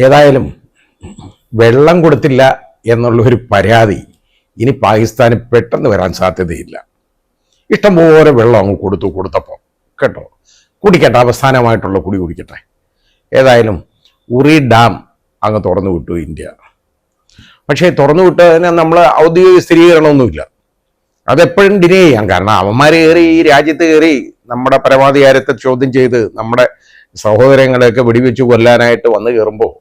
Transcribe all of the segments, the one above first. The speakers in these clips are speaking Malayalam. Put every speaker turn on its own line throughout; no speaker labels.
ഏതായാലും വെള്ളം കൊടുത്തില്ല എന്നുള്ളൊരു പരാതി ഇനി പാകിസ്ഥാന് പെട്ടെന്ന് വരാൻ സാധ്യതയില്ല. ഇഷ്ടംപോലെ വെള്ളം അങ്ങ് കൊടുത്തപ്പോൾ കേട്ടോ, കുടിക്കട്ടെ, അവസാനമായിട്ടുള്ള കുടി കുടിക്കട്ടെ. ഏതായാലും ഉറി ഡാം അങ്ങ് തുറന്നു വിട്ടു ഇന്ത്യ. പക്ഷേ തുറന്നു വിട്ടതിന് നമ്മൾ ഔദ്യോഗിക സ്ഥിരീകരണമൊന്നുമില്ല. അതെപ്പോഴും ഡിനേ ചെയ്യാം. കാരണം അവന്മാർ കയറി ഈ രാജ്യത്ത് കയറി നമ്മുടെ പരമാധികാരത്തെ ചോദ്യം ചെയ്ത് നമ്മുടെ സഹോദരങ്ങളെയൊക്കെ വെടിവെച്ച് കൊല്ലാനായിട്ട് വന്നു കയറുമ്പോൾ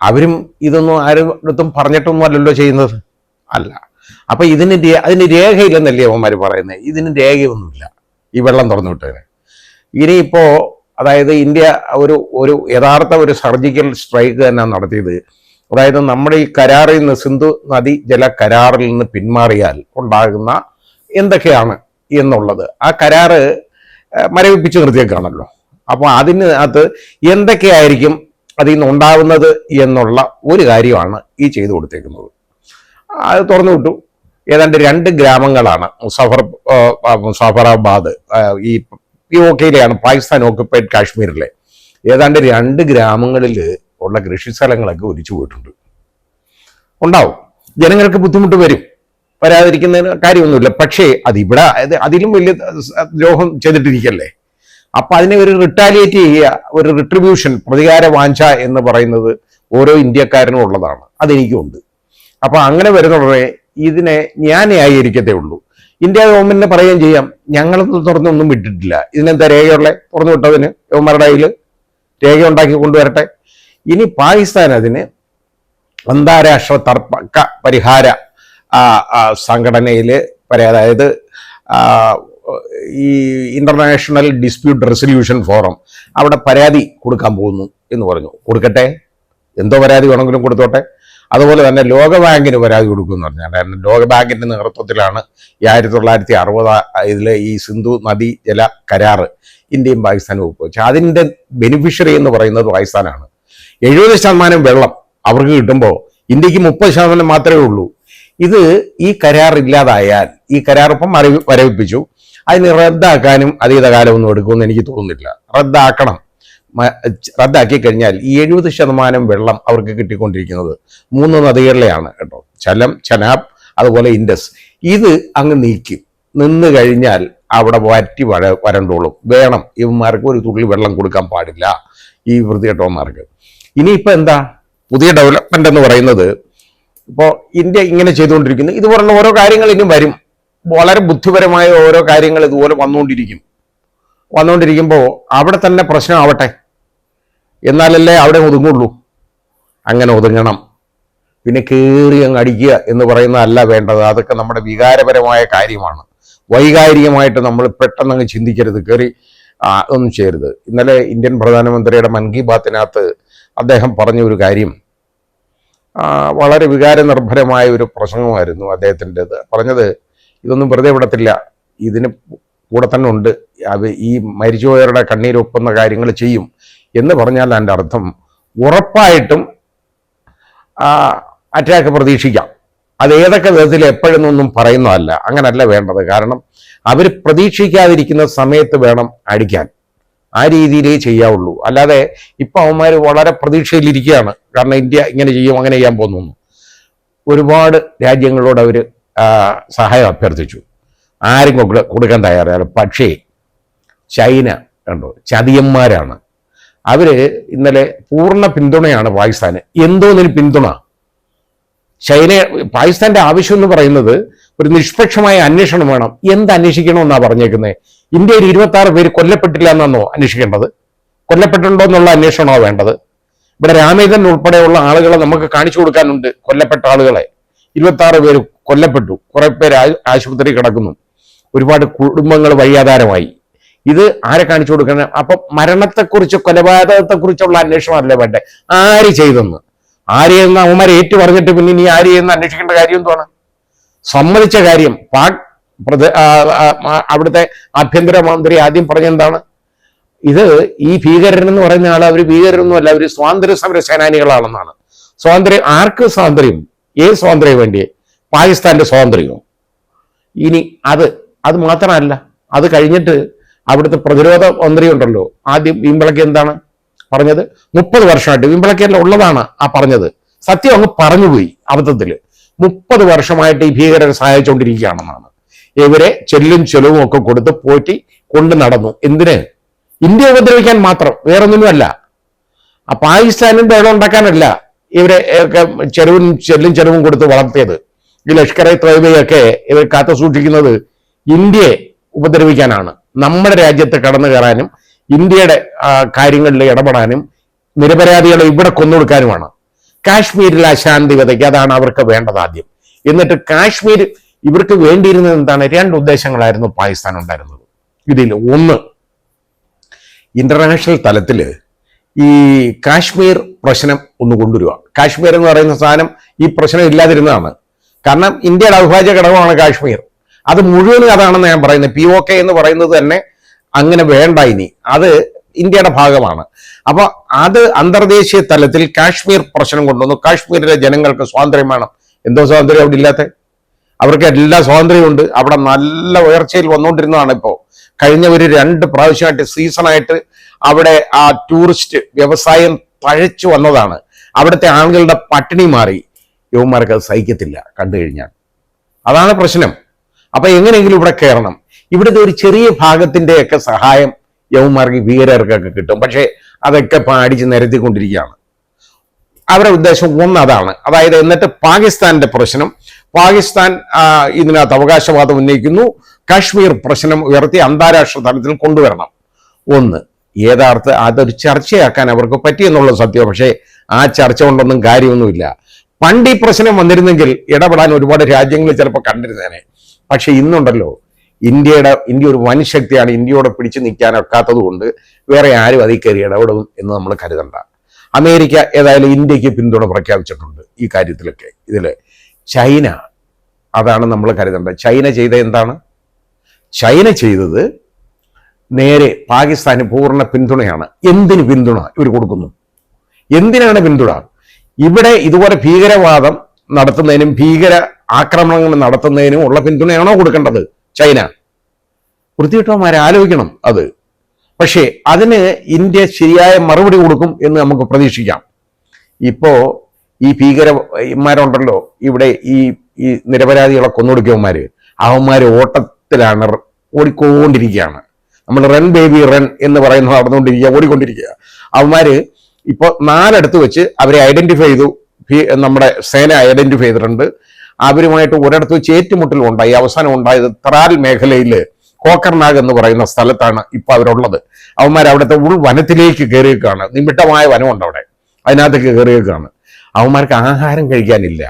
അവരും ഇതൊന്നും ആരും പറഞ്ഞിട്ടൊന്നും അല്ലല്ലോ ചെയ്യുന്നത്. അല്ല. അപ്പം അതിന് രേഖയില്ലെന്നല്ലേ അവന്മാർ പറയുന്നത്. ഇതിന് രേഖയൊന്നുമില്ല ഈ വെള്ളം തുറന്നു വിട്ടതിന്. ഇനിയിപ്പോൾ അതായത് ഇന്ത്യ ഒരു യഥാർത്ഥ ഒരു സർജിക്കൽ സ്ട്രൈക്ക് തന്നെ നടത്തിയത്. അതായത് നമ്മുടെ ഈ കരാറിൽ നിന്ന്, സിന്ധു നദി ജല കരാറിൽ നിന്ന് പിന്മാറിയാൽ ഉണ്ടാകുന്ന എന്തൊക്കെയാണ് എന്നുള്ളത് ആ കരാറ് മരവിപ്പിച്ച് നിർത്തിയേക്കാണല്ലോ. അപ്പോൾ അതിനകത്ത് എന്തൊക്കെയായിരിക്കും അതിൽ നിന്ന് ഉണ്ടാവുന്നത് എന്നുള്ള ഒരു കാര്യമാണ് ഈ ചെയ്തു കൊടുത്തേക്കുന്നത്. അത് തുറന്നു വിട്ടു. ഏതാണ്ട് 2 ഗ്രാമങ്ങളാണ് മുസാഫറാബാദ്, ഈ POKയിലെയാണ്, പാകിസ്ഥാൻ ഓക്കുപ്പൈഡ് കാശ്മീരിലെ ഏതാണ്ട് 2 ഗ്രാമങ്ങളിൽ ഉള്ള കൃഷി സ്ഥലങ്ങളൊക്കെ ഒലിച്ചു പോയിട്ടുണ്ട്. ഉണ്ടാവും, ജനങ്ങൾക്ക് ബുദ്ധിമുട്ട് വരും, വരാതിരിക്കുന്നതിന് കാര്യമൊന്നുമില്ല. പക്ഷേ അതിവിടെ അതിലും വലിയ ദ്രോഹം ചെയ്തിട്ടിരിക്കല്ലേ. അപ്പം അതിനെ ഒരു റിട്ടാലിയേറ്റ് ചെയ്യുക, ഒരു റിട്രിബ്യൂഷൻ, പ്രതികാര വാഞ്ച എന്ന് പറയുന്നത് ഓരോ ഇന്ത്യക്കാരനും ഉള്ളതാണ്. അതെനിക്കുമുണ്ട്. അപ്പം അങ്ങനെ വരുന്നവരെ ഇതിനെ ഞാൻ ന്യായീകരിക്കത്തേ ഉള്ളൂ. ഇന്ത്യ ഗവൺമെന്റിനെ പറയുകയും ചെയ്യാം, ഞങ്ങളൊന്നും തുറന്നൊന്നും വിട്ടിട്ടില്ല, ഇതിനെന്താ രേഖയുള്ള തുറന്നു വിട്ടതിന് യവന്മാരുടെ കയ്യിൽ രേഖ ഉണ്ടാക്കി കൊണ്ടുവരട്ടെ. ഇനി പാകിസ്ഥാൻ അതിന് അന്താരാഷ്ട്ര തർക്ക പരിഹാര സംഘടനയിൽ അതായത് ഈ ഇന്റർനാഷണൽ ഡിസ്പ്യൂട്ട് റെസൊല്യൂഷൻ ഫോറം അവിടെ പരാതി കൊടുക്കാൻ പോകുന്നു എന്ന് പറഞ്ഞു. കൊടുക്കട്ടെ, എന്തോ പരാതി വേണമെങ്കിലും കൊടുത്തോട്ടെ. അതുപോലെ തന്നെ ലോകബാങ്കിന് പരാതി കൊടുക്കുമെന്ന് പറഞ്ഞാൽ, കാരണം ലോകബാങ്കിന്റെ നേതൃത്വത്തിലാണ് ഈ 1960 ഈ സിന്ധു നദി ജല കരാറ് ഇന്ത്യയും പാകിസ്ഥാനും ഒപ്പുവെച്ചു. അതിൻ്റെ ബെനിഫിഷ്യറി എന്ന് പറയുന്നത് പാകിസ്ഥാനാണ്. 70% വെള്ളം അവർക്ക് കിട്ടുമ്പോൾ ഇന്ത്യക്ക് 30% മാത്രമേ ഉള്ളൂ. ഇത് ഈ കരാർ ഇല്ലാതായാൽ, ഈ കരാർ ഇപ്പം മരവിപ്പിച്ചു, അതിന് റദ്ദാക്കാനും അതീതകാലമൊന്നും എടുക്കുമെന്ന് എനിക്ക് തോന്നുന്നില്ല. റദ്ദാക്കി കഴിഞ്ഞാൽ ഈ 70% വെള്ളം അവർക്ക് കിട്ടിക്കൊണ്ടിരിക്കുന്നത് 3 നദികളിലെയാണ് കേട്ടോ, ചലം, ചനാബ്, അതുപോലെ ഇൻഡസ്. ഇത് അങ്ങ് നിന്ന് കഴിഞ്ഞാൽ അവിടെ വരണ്ടോളും. വേണം, ഇവന്മാർക്ക് ഒരു തുള്ളി വെള്ളം കൊടുക്കാൻ പാടില്ല ഈ വൃത്തികെട്ടവന്മാർക്ക്. ഇനിയിപ്പോൾ എന്താ പുതിയ ഡെവലപ്മെന്റ് എന്ന് പറയുന്നത്? ഇപ്പോൾ ഇന്ത്യ ഇങ്ങനെ ചെയ്തുകൊണ്ടിരിക്കുന്നു, ഇതുപോലുള്ള ഓരോ കാര്യങ്ങൾ ഇനി വരും. വളരെ ബുദ്ധിപരമായ ഓരോ കാര്യങ്ങൾ ഇതുപോലെ വന്നുകൊണ്ടിരിക്കുമ്പോൾ അവിടെ തന്നെ പ്രശ്നമാവട്ടെ, എന്നാലല്ലേ അവിടെ ഒതുങ്ങുള്ളൂ. അങ്ങനെ ഒതുങ്ങണം. പിന്നെ കയറി അങ്ങ് അടിക്കുക എന്ന് പറയുന്നതല്ല വേണ്ടത്. അതൊക്കെ നമ്മുടെ വികാരപരമായ കാര്യമാണ്. വൈകാരികമായിട്ട് നമ്മൾ പെട്ടെന്ന് അങ്ങ് ചിന്തിക്കരുത്, കയറി ഒന്നും ചെയ്യരുത്. ഇന്നലെ ഇന്ത്യൻ പ്രധാനമന്ത്രിയുടെ മൻ കി ബാത്തിനകത്ത് അദ്ദേഹം പറഞ്ഞ ഒരു കാര്യം വളരെ വികാരനിർഭരമായ ഒരു പ്രസംഗമായിരുന്നു അദ്ദേഹത്തിൻ്റെത്. പറഞ്ഞത്, ഇതൊന്നും വെറുതെ വിടത്തില്ല, ഇതിന് കൂടെ തന്നെ ഉണ്ട്, ഈ മരിച്ചുപോയവരുടെ കണ്ണീരൊപ്പുന്ന കാര്യങ്ങൾ ചെയ്യും എന്ന് പറഞ്ഞാൽ അതിൻ്റെ അർത്ഥം ഉറപ്പായിട്ടും അറ്റാക്ക് പ്രതീക്ഷിക്കാം. അത് ഏതൊക്കെ വിധത്തിൽ എപ്പോഴെന്നൊന്നും പറയുന്നതല്ല, അങ്ങനല്ല വേണ്ടത്. കാരണം അവർ പ്രതീക്ഷിക്കാതിരിക്കുന്ന സമയത്ത് വേണം അടിക്കാൻ. ആ രീതിയിലേ ചെയ്യാവുള്ളൂ. അല്ലാതെ ഇപ്പം അവന്മാർ വളരെ പ്രതീക്ഷയിലിരിക്കുകയാണ്, കാരണം ഇന്ത്യ ഇങ്ങനെ ചെയ്യും, അങ്ങനെ ചെയ്യാൻ പോകുന്നു. ഒരുപാട് രാജ്യങ്ങളോട് അവർ സഹായം അഭ്യർത്ഥിച്ചു, ആരും കൊടുക്കാൻ തയ്യാറാണ്. പക്ഷേ ചൈന കണ്ടോ, ചതിയന്മാരാണ് അവർ. ഇന്നലെ പൂർണ്ണ പിന്തുണയാണ് പാകിസ്ഥാന്. എന്തോന്നിന് പിന്തുണ? പാകിസ്ഥാന്റെ ആവശ്യം എന്ന് പറയുന്നത് ഒരു നിഷ്പക്ഷമായ അന്വേഷണം വേണം. എന്ത് അന്വേഷിക്കണമെന്നാണ് പറഞ്ഞേക്കുന്നത്? ഇന്ത്യയിൽ 26 പേര് കൊല്ലപ്പെട്ടില്ല എന്നാണോ അന്വേഷിക്കേണ്ടത്? കൊല്ലപ്പെട്ടുണ്ടോ എന്നുള്ള അന്വേഷണമാണ് വേണ്ടത്. ഇവിടെ രാമേന്ദ്രൻ ഉൾപ്പെടെയുള്ള ആളുകളെ നമുക്ക് കാണിച്ചു കൊടുക്കാനുണ്ട്. കൊല്ലപ്പെട്ട ആളുകളെ 26 പേര് കൊല്ലപ്പെട്ടു, കുറെ പേര് ആശുപത്രി കിടക്കുന്നു, ഒരുപാട് കുടുംബങ്ങൾ വഴിയാധാരമായി. ഇത് ആരെ കാണിച്ചു കൊടുക്കണം? അപ്പൊ മരണത്തെക്കുറിച്ച്, കൊലപാതകത്തെക്കുറിച്ചുള്ള അന്വേഷണമല്ലേ വേണ്ടേ? ആര് ചെയ്തെന്ന്, ആര് ചെയ്യുന്ന അവന്മാരെ ഏറ്റു പറഞ്ഞിട്ട് പിന്നെ ഇനി ആര് ചെയ്യുന്ന അന്വേഷിക്കേണ്ട കാര്യം എന്താണ്? സമ്മതിച്ച കാര്യം അവിടുത്തെ ആഭ്യന്തരമന്ത്രി ആദ്യം പറഞ്ഞെന്താണ്? ഇത് ഈ ഭീകരരെന്ന് പറയുന്ന ആൾ അവർ ഭീകരരൊന്നുമല്ല, അവർ സ്വാതന്ത്ര്യ സമര സേനാനികളാണെന്നാണ്. സ്വാതന്ത്ര്യം ആർക്ക്? സ്വാതന്ത്ര്യം ഏത് സ്വാതന്ത്ര്യം വേണ്ടിയേ? പാകിസ്ഥാന്റെ സ്വാതന്ത്ര്യമോ? ഇനി അത് മാത്രമല്ല, അത് കഴിഞ്ഞിട്ട് അവിടുത്തെ പ്രതിരോധ മന്ത്രി ഉണ്ടല്ലോ, ആദ്യം വീമ്പിളക്കി എന്താണ് പറഞ്ഞത്? 30 വർഷമായിട്ട് വിമ്പളക്കേരളം ഉള്ളതാണ് ആ പറഞ്ഞത്. സത്യം അങ്ങ് പറഞ്ഞുപോയി അബദ്ധത്തില്. 30 വർഷമായിട്ട് ഈ ഭീകരരെ സഹായിച്ചുകൊണ്ടിരിക്കുകയാണെന്നാണ്. ഇവരെ ചെല്ലും ചെലവും ഒക്കെ കൊടുത്ത് പോറ്റി കൊണ്ട് നടന്നു. എന്തിന്? ഇന്ത്യ ഉപദ്രവിക്കാൻ മാത്രം, വേറൊന്നിനുമല്ല. ആ പാകിസ്ഥാനും ബഹളം ഉണ്ടാക്കാനല്ല ഇവരെ ചെല്ലും ചെലവും കൊടുത്ത് വളർത്തിയത്. ഈ ലഷ്കർ-ഇ ത്വയ്ബയൊക്കെ ഇവർ കാത്തു സൂക്ഷിക്കുന്നത് ഇന്ത്യയെ ഉപദ്രവിക്കാനാണ്. നമ്മുടെ രാജ്യത്ത് കടന്നു കയറാനും ഇന്ത്യയുടെ കാര്യങ്ങളിൽ ഇടപെടാനും നിരപരാധികളെ ഇവിടെ കൊന്നൊടുക്കാനുമാണ്. കാശ്മീരിൽ അശാന്തി വിതയ്ക്ക്, അതാണ് അവർക്ക് വേണ്ടത് ആദ്യം. എന്നിട്ട് കാശ്മീർ ഇവർക്ക് വേണ്ടിയിരുന്നത് എന്താണ്? 2 ഉദ്ദേശങ്ങളായിരുന്നു പാകിസ്ഥാൻ ഉണ്ടായിരുന്നത് ഇതിൽ. ഒന്ന്, ഇന്റർനാഷണൽ തലത്തിൽ ഈ കാശ്മീർ പ്രശ്നം ഒന്ന് കൊണ്ടുവരിക. കാശ്മീർ എന്ന് പറയുന്ന സാധനം ഈ പ്രശ്നം ഇല്ലാതിരുന്നതാണ്. കാരണം ഇന്ത്യയുടെ അവിഭാജ്യ ഘടകമാണ് കാശ്മീർ. അത് മുഴുവനും അതാണെന്ന് ഞാൻ പറയുന്നത്. POK എന്ന് പറയുന്നത് തന്നെ അങ്ങനെ വേണ്ട, ഇനി അത് ഇന്ത്യയുടെ ഭാഗമാണ്. അപ്പൊ അത് അന്തർദേശീയ തലത്തിൽ കാശ്മീർ പ്രശ്നം കൊണ്ടുവന്നു. കാശ്മീരിലെ ജനങ്ങൾക്ക് സ്വാതന്ത്ര്യം വേണം. എന്തോ സ്വാതന്ത്ര്യം അവിടെ ഇല്ലാത്ത? അവർക്ക് എല്ലാ സ്വാതന്ത്ര്യമുണ്ട്. അവിടെ നല്ല ഉയർച്ചയിൽ വന്നുകൊണ്ടിരുന്നതാണ്. ഇപ്പോൾ കഴിഞ്ഞ ഒരു 2 പ്രാവശ്യമായിട്ട് സീസണായിട്ട് അവിടെ ആ ടൂറിസ്റ്റ് വ്യവസായം തഴച്ചു വന്നതാണ്. അവിടുത്തെ ആളുകളുടെ പട്ടിണി മാറി. യുവന്മാർക്ക് അത് സഹിക്കത്തില്ല കണ്ടു കഴിഞ്ഞാൽ. അതാണ് പ്രശ്നം. അപ്പൊ എങ്ങനെയെങ്കിലും ഇവിടെ കയറണം. ഇവിടുത്തെ ഒരു ചെറിയ ഭാഗത്തിന്റെയൊക്കെ സഹായം യവന്മാർക്ക് ഭീകരർക്കൊക്കെ കിട്ടും. പക്ഷെ അതൊക്കെ അടിച്ച് നിരത്തിക്കൊണ്ടിരിക്കുകയാണ്. അവരുടെ ഉദ്ദേശം ഒന്ന് അതാണ്. അതായത് എന്നിട്ട് പാകിസ്ഥാന്റെ പ്രശ്നം, പാകിസ്ഥാൻ ഇതിനകത്ത് അവകാശവാദം ഉന്നയിക്കുന്നു. കാശ്മീർ പ്രശ്നം ഉയർത്തി അന്താരാഷ്ട്ര തലത്തിൽ കൊണ്ടുവരണം. ഒന്ന്, യഥാർത്ഥ അതൊരു ചർച്ചയാക്കാൻ അവർക്ക് പറ്റിയെന്നുള്ള സത്യം. പക്ഷേ ആ ചർച്ച കൊണ്ടൊന്നും കാര്യമൊന്നുമില്ല. പണ്ട് ഈ പ്രശ്നം വന്നിരുന്നെങ്കിൽ ഇടപെടാൻ ഒരുപാട് രാജ്യങ്ങൾ ചിലപ്പോൾ കണ്ടിരുന്നേനെ. പക്ഷെ ഇന്നുണ്ടല്ലോ, ഇന്ത്യ ഒരു വൻശക്തിയാണ്. ഇന്ത്യയോടെ പിടിച്ചു നിൽക്കാനൊക്കാത്തത് കൊണ്ട് വേറെ ആരും അതിൽ കയറി ഇടപെടും എന്ന് നമ്മൾ കരുതണ്ട. അമേരിക്ക ഏതായാലും ഇന്ത്യക്ക് പിന്തുണ പ്രഖ്യാപിച്ചിട്ടുണ്ട് ഈ കാര്യത്തിലൊക്കെ. ഇതില് ചൈന, അതാണ് നമ്മൾ കരുതേണ്ടത്. ചൈന ചെയ്ത എന്താണ്? ചൈന ചെയ്തത് നേരെ പാകിസ്ഥാന് പൂർണ്ണ പിന്തുണയാണ്. എന്തിന് പിന്തുണ ഇവർ കൊടുക്കുന്നു? എന്തിനാണ് പിന്തുണ? ഇവിടെ ഇതുപോലെ ഭീകരവാദം നടത്തുന്നതിനും ഭീകര ആക്രമണങ്ങൾ നടത്തുന്നതിനും ഉള്ള പിന്തുണയാണോ കൊടുക്കേണ്ടത് ചൈന? വൃത്തികെട്ടവന്മാരെ ആലോചിക്കണം അത്. പക്ഷേ അതിന് ഇന്ത്യ ശരിയായ മറുപടി കൊടുക്കും എന്ന് നമുക്ക് പ്രതീക്ഷിക്കാം. ഇപ്പോ ഈ ഭീകരന്മാരുണ്ടല്ലോ ഇവിടെ, ഈ നിരപരാധികളെ കൊന്നൊടുക്കിയവന്മാര്, അവന്മാര് ഓട്ടത്തിലാണ്, ഓടിക്കൊണ്ടിരിക്കുകയാണ്. നമ്മൾ റൺ ബേബി റൺ എന്ന് പറയുന്നത് നടന്നുകൊണ്ടിരിക്കുക, ഓടിക്കൊണ്ടിരിക്കുക. അവന്മാര് ഇപ്പൊ 4 വെച്ച് അവരെ ഐഡന്റിഫൈ ചെയ്തു. നമ്മുടെ സേന ഐഡന്റിഫൈ ചെയ്തിട്ടുണ്ട്. അവരുമായിട്ട് ഒരിടത്ത് വെച്ച് ഏറ്റുമുട്ടൽ ഉണ്ടായി. അവസാനം ഉണ്ടായത് ത്രാൽ മേഖലയില് കോക്കർനാഗ് എന്ന് പറയുന്ന സ്ഥലത്താണ് ഇപ്പൊ അവരുള്ളത്. അവന്മാർ അവിടുത്തെ വനത്തിലേക്ക് കയറിയേക്കാണ്. നിമിട്ടമായ വനമുണ്ട് അവിടെ, അതിനകത്തേക്ക് കയറിയേക്കാണ്. അവന്മാർക്ക് ആഹാരം കഴിക്കാനില്ല.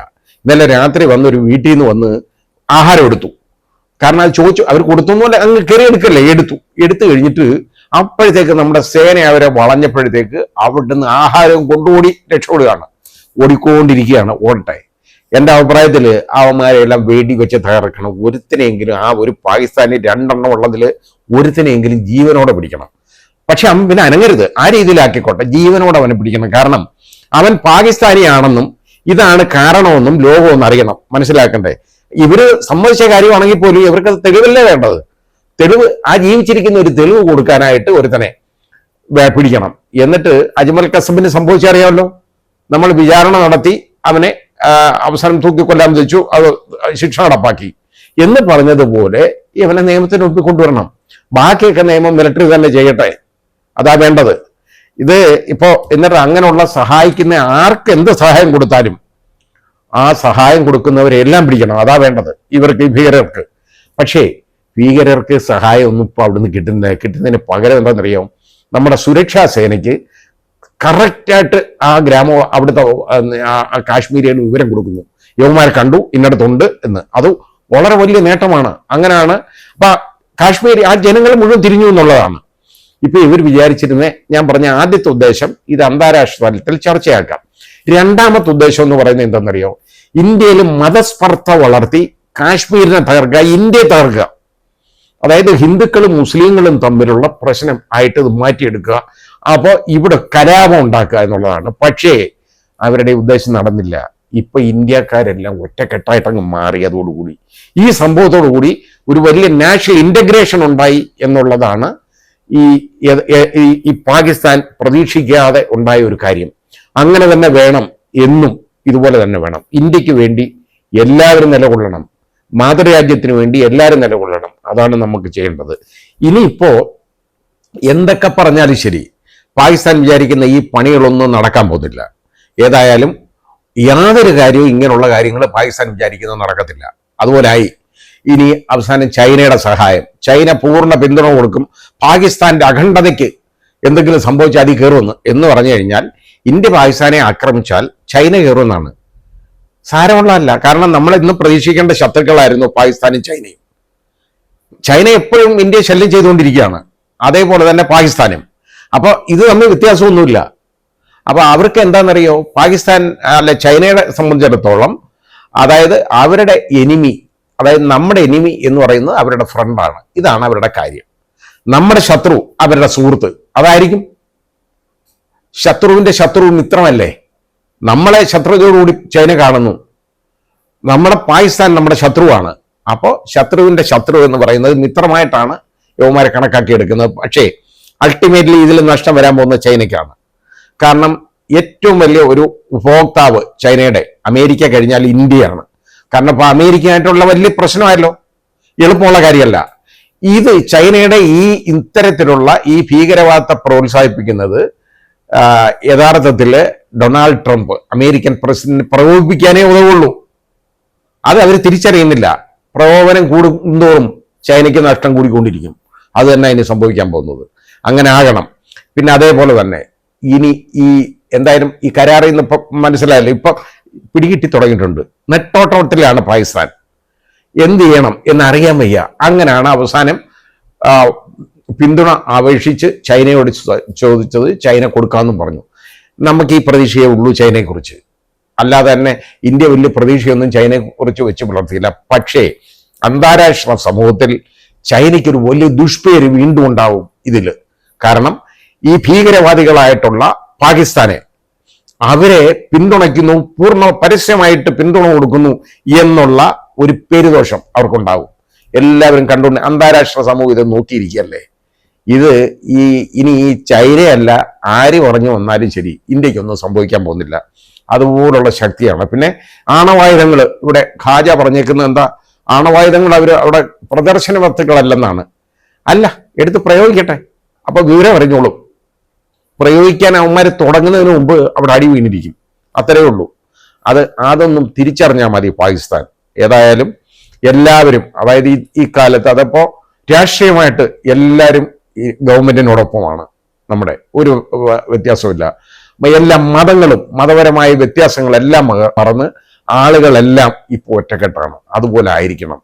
ഇന്നലെ രാത്രി വന്നൊരു വീട്ടിൽ നിന്ന് വന്ന് ആഹാരം എടുത്തു. കാരണം അത് ചോദിച്ചു, അവർ കൊടുത്തൊന്നുമല്ല, അങ്ങ് കയറി എടുക്കല്ലേ, എടുത്തു കഴിഞ്ഞിട്ട് അപ്പോഴത്തേക്ക് നമ്മുടെ സേന അവരെ വളഞ്ഞപ്പോഴത്തേക്ക് അവിടുന്ന് ആഹാരം കൊണ്ടുകൂടി രക്ഷപ്പെടുകയാണ്. ഓടിക്കൊണ്ടിരിക്കുകയാണ്. ഓടട്ടെ. എൻ്റെ അഭിപ്രായത്തിൽ അവന്മാരെല്ലാം വേടി വെച്ച് തകർക്കണം. ഒരുത്തിനെങ്കിലും, ആ ഒരു പാകിസ്ഥാനി 2 ഉള്ളതിൽ ഒരുത്തിനെങ്കിലും ജീവനോടെ പിടിക്കണം. പക്ഷെ അവൻ പിന്നെ അനങ്ങരുത്, ആ രീതിയിലാക്കിക്കോട്ടെ, ജീവനോടെ അവനെ പിടിക്കണം. കാരണം അവൻ പാകിസ്ഥാനിയാണെന്നും ഇതാണ് കാരണമെന്നും ലോകമൊന്നും അറിയണം, മനസ്സിലാക്കണ്ടേ. ഇവര് സമ്മതിച്ച കാര്യമാണെങ്കിൽ പോലും ഇവർക്ക് തെളിവല്ലേ വേണ്ടത്. തെളിവ്, ആ ജീവിച്ചിരിക്കുന്ന ഒരു തെളിവ് കൊടുക്കാനായിട്ട് ഒരുത്തനെ പിടിക്കണം. എന്നിട്ട് അജ്മൽ കസബിന് സംഭവിച്ചറിയാമല്ലോ. നമ്മൾ വിചാരണ നടത്തി അവനെ അവസാനം തൂക്കിക്കൊല്ലാൻ വെച്ചു, അത് ശിക്ഷ നടപ്പാക്കി എന്ന് പറഞ്ഞതുപോലെ ഇവനെ നിയമത്തിന് ഒപ്പി കൊണ്ടുവരണം. ബാക്കിയൊക്കെ നിയമം മിലിറ്ററി തന്നെ ചെയ്യട്ടെ, അതാ വേണ്ടത്. ഇത് ഇപ്പോ എന്നിട്ട് അങ്ങനെയുള്ള സഹായിക്കുന്ന ആർക്ക് എന്ത് സഹായം കൊടുത്താലും ആ സഹായം കൊടുക്കുന്നവരെല്ലാം പിടിക്കണം, അതാ വേണ്ടത് ഇവർക്ക്, ഈ ഭീകരർക്ക്. പക്ഷേ ഭീകരർക്ക് സഹായം ഒന്നും ഇപ്പോൾ അവിടുന്ന് കിട്ടുന്നതിന് പകരം എന്താണെന്നറിയാം, നമ്മുടെ സുരക്ഷാ സേനയ്ക്ക് കറക്റ്റായിട്ട് ആ അവിടുത്തെ കാശ്മീരികൾ വിവരം കൊടുക്കുന്നു. യവന്മാരെ കണ്ടു, ഇന്നടത്തുണ്ട് എന്ന്. അത് വളരെ വലിയ നേട്ടമാണ്. അങ്ങനെയാണ് അപ്പൊ കാശ്മീർ ആ ജനങ്ങൾ മുഴുവൻ തിരിഞ്ഞു എന്നുള്ളതാണ്. ഇപ്പൊ ഇവർ വിചാരിച്ചിരുന്ന, ഞാൻ പറഞ്ഞ ആദ്യത്തെ ഉദ്ദേശം ഇത് അന്താരാഷ്ട്ര തലത്തിൽ ചർച്ചയാക്കാം. രണ്ടാമത്തെ ഉദ്ദേശം എന്ന് പറയുന്നത് എന്താണെന്നറിയോ, ഇന്ത്യയിൽ മതസ്പർദ്ധ വളർത്തി കാശ്മീരിനെ തകർക്കുക, ഇന്ത്യയെ തകർക്കുക. അതായത് ഹിന്ദുക്കളും മുസ്ലിങ്ങളും തമ്മിലുള്ള പ്രശ്നം ആയിട്ട് ഇത് മാറ്റിയെടുക്കുക. അപ്പോൾ ഇവിടെ കലാപം ഉണ്ടാക്കുക എന്നുള്ളതാണ്. പക്ഷേ അവരുടെ ഉദ്ദേശം നടന്നില്ല. ഇപ്പൊ ഇന്ത്യക്കാരെല്ലാം ഒറ്റക്കെട്ടായിട്ട് അങ്ങ് മാറിയതോടുകൂടി, ഈ സംഭവത്തോടുകൂടി ഒരു വലിയ നാഷണൽ ഇന്റഗ്രേഷൻ ഉണ്ടായി എന്നുള്ളതാണ് ഈ ഈ പാകിസ്ഥാൻ പ്രതീക്ഷിക്കാതെ ഉണ്ടായ ഒരു കാര്യം. അങ്ങനെ തന്നെ വേണം എന്നും ഇതുപോലെ തന്നെ വേണം. ഇന്ത്യക്ക് വേണ്ടി എല്ലാവരും നിലകൊള്ളണം, മാതൃരാജ്യത്തിന് വേണ്ടി എല്ലാവരും നിലകൊള്ളണം. അതാണ് നമുക്ക് ചെയ്യേണ്ടത്. ഇനിയിപ്പോ എന്തൊക്കെ പറഞ്ഞാലും ശരി, പാകിസ്ഥാൻ വിചാരിക്കുന്ന ഈ പണികളൊന്നും നടക്കാൻ പോകുന്നില്ല. ഏതായാലും യാതൊരു കാര്യവും ഇങ്ങനെയുള്ള കാര്യങ്ങൾ പാകിസ്ഥാൻ വിചാരിക്കുന്നത് നടക്കത്തില്ല. അതുപോലായി ഇനി അവസാനം ചൈനയുടെ സഹായം. ചൈന പൂർണ്ണ പിന്തുണ കൊടുക്കും. പാകിസ്ഥാന്റെ അഖണ്ഡതയ്ക്ക് എന്തെങ്കിലും സംഭവിച്ചാൽ അതി കയറുമെന്ന് എന്ന് പറഞ്ഞു കഴിഞ്ഞാൽ ഇന്ത്യ പാകിസ്ഥാനെ ആക്രമിച്ചാൽ ചൈന കയറുമെന്നാണ്. സാരമുള്ളതല്ല. കാരണം നമ്മൾ ഇന്ന് പ്രതീക്ഷിക്കേണ്ട ശത്രുക്കളായിരുന്നു പാകിസ്ഥാനും ചൈനയും. ചൈന എപ്പോഴും ഇന്ത്യയെ ശല്യം ചെയ്തുകൊണ്ടിരിക്കുകയാണ്, അതേപോലെ തന്നെ പാകിസ്ഥാനും. അപ്പോൾ ഇത് തമ്മിൽ വ്യത്യാസമൊന്നുമില്ല. അപ്പൊ അവർക്ക് എന്താണെന്നറിയോ, പാകിസ്ഥാൻ അല്ല ചൈനയെ സംബന്ധിച്ചിടത്തോളം, അതായത് അവരുടെ എനിമി, അതായത് നമ്മുടെ എനിമി എന്ന് പറയുന്നത് അവരുടെ ഫ്രണ്ടാണ്. ഇതാണ് അവരുടെ കാര്യം. നമ്മുടെ ശത്രു അവരുടെ സുഹൃത്ത്. അതായിരിക്കും ശത്രുവിന്റെ ശത്രു മിത്രമല്ലേ. നമ്മളെ ശത്രുതയോടുകൂടി ചൈന കാണുന്നു. നമ്മുടെ പാകിസ്ഥാൻ നമ്മുടെ ശത്രുവാണ്. അപ്പോൾ ശത്രുവിന്റെ ശത്രു എന്ന് പറയുന്നത് മിത്രമായിട്ടാണ് യവന്മാരെ കണക്കാക്കിയെടുക്കുന്നത്. പക്ഷേ അൾട്ടിമേറ്റ്ലി ഇതിൽ നഷ്ടം വരാൻ പോകുന്നത് ചൈനയ്ക്കാണ്. കാരണം ഏറ്റവും വലിയ ഒരു ഉപഭോക്താവ് ചൈനയുടെ, അമേരിക്ക കഴിഞ്ഞാൽ ഇന്ത്യയാണ്. കാരണം ഇപ്പൊ അമേരിക്കയായിട്ടുള്ള വലിയ പ്രശ്നമായല്ലോ, എളുപ്പമുള്ള കാര്യമല്ല ഇത്. ചൈനയുടെ ഈ ഇത്തരത്തിലുള്ള ഈ ഭീകരവാദത്തെ പ്രോത്സാഹിപ്പിക്കുന്നത് യഥാർത്ഥത്തിൽ ഡൊണാൾഡ് ട്രംപ് അമേരിക്കൻ പ്രസിഡന്റ് പ്രകോപിപ്പിക്കാനേ ഉതവുള്ളൂ. അത് അവർ തിരിച്ചറിയുന്നില്ല. പ്രകോപനം കൂടുന്തോറും ചൈനയ്ക്ക് നഷ്ടം കൂടിക്കൊണ്ടിരിക്കും. അത് തന്നെ അതിന് സംഭവിക്കാൻ പോകുന്നത്. അങ്ങനെ ആകണം. പിന്നെ അതേപോലെ തന്നെ ഇനി ഈ എന്തായാലും ഈ കരാറിൽ നിന്ന് ഇപ്പം മനസ്സിലായല്ലോ, ഇപ്പം പിടികിട്ടി തുടങ്ങിയിട്ടുണ്ട്. നെട്ടോട്ടത്തിലാണ് പാകിസ്ഥാൻ. എന്ത് ചെയ്യണം എന്നറിയാൻ വയ്യ. അങ്ങനെയാണ് അവസാനം പിന്തുണ അപേക്ഷിച്ച് ചൈനയോട് ചോദിച്ചത്. ചൈന കൊടുക്കാമെന്നും പറഞ്ഞു. നമുക്ക് ഈ പ്രതീക്ഷയേ ഉള്ളൂ ചൈനയെക്കുറിച്ച്. അല്ലാതെ തന്നെ ഇന്ത്യ വലിയ പ്രതീക്ഷയൊന്നും ചൈനയെക്കുറിച്ച് വെച്ച് പുലർത്തിയില്ല. പക്ഷേ അന്താരാഷ്ട്ര സമൂഹത്തിൽ ചൈനയ്ക്കൊരു വലിയ ദുഷ്പേര് വീണ്ടും ഉണ്ടാവും ഇതിൽ. കാരണം ഈ ഭീകരവാദികളായിട്ടുള്ള പാകിസ്ഥാനെ അവരെ പിന്തുണയ്ക്കുന്നു, പൂർണ്ണ പരസ്യമായിട്ട് പിന്തുണ കൊടുക്കുന്നു എന്നുള്ള ഒരു പേരുദോഷം അവർക്കുണ്ടാവും. എല്ലാവരും കണ്ടുകൊണ്ട് അന്താരാഷ്ട്ര സമൂഹം ഇത് നോക്കിയിരിക്കുകയല്ലേ. ഇത് ഇനി ഈ ചൈനയല്ല ആര് പറഞ്ഞു വന്നാലും ശരി, ഇന്ത്യക്കൊന്നും സംഭവിക്കാൻ പോകുന്നില്ല. അതുപോലുള്ള ശക്തിയാണ്. പിന്നെ ആണവായുധങ്ങൾ, ഇവിടെ ഖാജ പറഞ്ഞേക്കുന്നത് എന്താ, ആണവായുധങ്ങൾ അവർ അവിടെ പ്രദർശന വസ്തുക്കളല്ലെന്നാണ്. അല്ല, എടുത്ത് പ്രയോഗിക്കട്ടെ, അപ്പൊ വിവരം അറിഞ്ഞോളും. പ്രയോഗിക്കാൻ അവന്മാർ തുടങ്ങുന്നതിന് മുമ്പ് അവിടെ അടി വീണിരിക്കും. അത്രയേ ഉള്ളൂ. അതൊന്നും തിരിച്ചറിഞ്ഞാൽ മതി പാകിസ്ഥാൻ. ഏതായാലും എല്ലാവരും, അതായത് ഈ കാലത്ത് അതപ്പോ രാഷ്ട്രീയമായിട്ട് എല്ലാവരും ഈ ഗവൺമെന്റിനോടൊപ്പമാണ്. നമ്മുടെ ഒരു വ്യത്യാസമില്ല. എല്ലാ മതങ്ങളും മതപരമായ വ്യത്യാസങ്ങളെല്ലാം മറന്ന് ആളുകളെല്ലാം ഇപ്പോൾ ഒറ്റക്കെട്ടാണ്. അതുപോലെ ആയിരിക്കണം.